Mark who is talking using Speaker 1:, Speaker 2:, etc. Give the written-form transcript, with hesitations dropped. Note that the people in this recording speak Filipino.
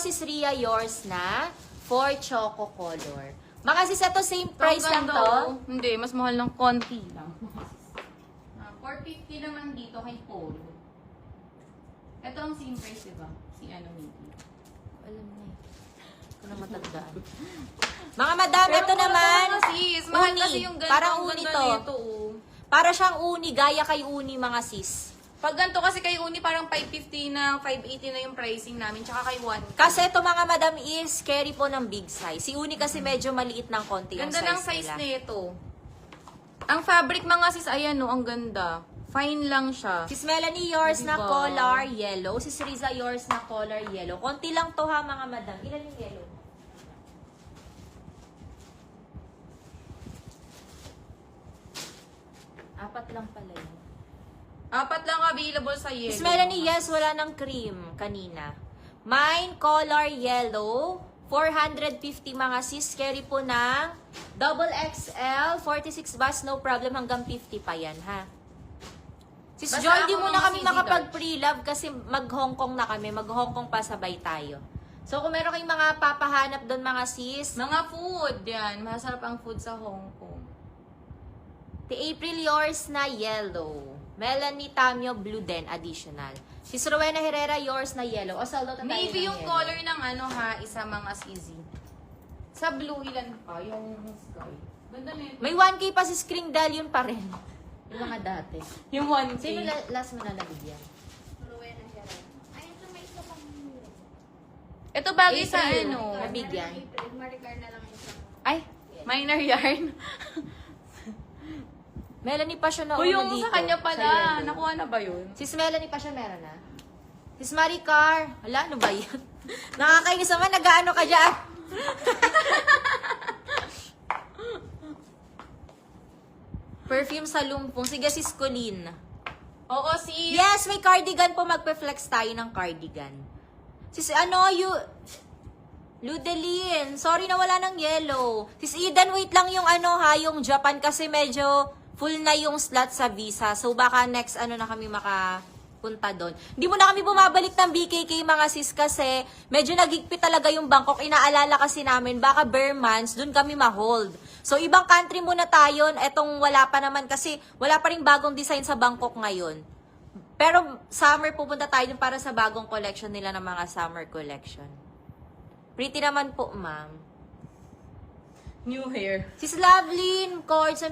Speaker 1: sis Ria, yours na for choco color. Mga sis, ito same price lang to.
Speaker 2: Hindi, mas mahal ng konti lang. 450 naman dito kay Polo. Ito ang same price, diba? Si ano, Mickey.
Speaker 1: Alam na eh. Ito na matandaan. Mga madam,
Speaker 2: Pero
Speaker 1: ito naman.
Speaker 2: Sis, mahal
Speaker 1: uni.
Speaker 2: kasi yung ganito.
Speaker 1: Parang
Speaker 2: Ang
Speaker 1: uni
Speaker 2: ganda
Speaker 1: to.
Speaker 2: nito, oh.
Speaker 1: Para siyang uni, gaya kay uni mga sis.
Speaker 2: Pag ganito kasi kay Uni, parang 550 na, 580 na yung pricing namin. Tsaka kay 1.
Speaker 1: Kasi ito mga madam is carry po ng big size. Si uni kasi medyo maliit ng konti yung
Speaker 2: Ganda
Speaker 1: size
Speaker 2: ng size
Speaker 1: nila.
Speaker 2: nito. Ang fabric mga sis, ayan no, ang ganda. Fine lang siya.
Speaker 1: Sis Melanie, yours na
Speaker 2: Diba?
Speaker 1: color yellow. Sis Riza, yours na color yellow. Konti lang to ha mga madam. Ilan yung yellow? Apat lang pala yun.
Speaker 2: 4 lang available sa yellow.
Speaker 1: Sis Melanie, yes, wala ng cream kanina. Mine, color yellow. 450 mga sis. Carry po ng double XL. 46 bus, no problem. Hanggang 50 pa yan, ha? Sis
Speaker 2: Basta
Speaker 1: Joy,
Speaker 2: ako
Speaker 1: di muna
Speaker 2: mga
Speaker 1: kami
Speaker 2: CZ
Speaker 1: makapag-pre-love kasi mag-Hong Kong na kami. Mag-Hong Kong pa sabay tayo. So, kung meron kayong mga papahanap doon mga sis,
Speaker 2: Mga food, yan. Masarap ang food sa Hong Kong.
Speaker 1: the April, yours na yellow. Melanie Tamio, blue din, additional. Sis Rowena Herrera, yours na yellow. O, saldo tayo
Speaker 2: Navy
Speaker 1: ng
Speaker 2: yung
Speaker 1: yellow.
Speaker 2: color ng ano ha, isa mga CZ. Sa blue, ilan pa? Yung sky. Ganda na yun.
Speaker 1: May 1K pa si Screen Dal, yun pa rin. Yung mga dati.
Speaker 2: Yung 1K.
Speaker 1: Sino last mo na nabigyan?
Speaker 3: Rowena Herrera. Ay, ito may isa pang
Speaker 2: Ito bagay sa
Speaker 1: April.
Speaker 2: ano.
Speaker 1: Nabigyan.
Speaker 3: April. Maricar na lang isa.
Speaker 2: Ay, minor yarn.
Speaker 1: Melanie pa siya na
Speaker 2: O yung
Speaker 1: dito.
Speaker 2: sa kanya
Speaker 1: sa
Speaker 2: pala.
Speaker 1: yellow.
Speaker 2: Nakuha na ba yun?
Speaker 1: Sis Melanie pa siya meron na. Sis Maricar. Wala, ano ba yun? Nakakainis naman, nag-ano ka dyan. Perfume sa lumpong. Sige, sis Colleen.
Speaker 2: Oo, si...
Speaker 1: Yes, may cardigan po. Magpe-flex tayo ng cardigan. Sis, ano, Ludelin. Sorry na wala ng yellow. Sis Eden, wait lang yung ano ha, yung Japan kasi medyo full na yung slot sa visa. So baka next ano na kami makapunta doon. Hindi mo na kami bumabalik ng BKK mga sis kasi medyo nagigpit talaga yung Bangkok. Inaalala kasi namin baka bare months doon kami ma-hold. So ibang country muna tayo. Etong wala pa naman kasi wala pa ring bagong design sa Bangkok ngayon. Pero summer pupunta tayo dun para sa bagong collection nila ng mga summer collection. Pretty naman po, ma'am.
Speaker 2: New hair.
Speaker 1: Sis Loveline, chord sa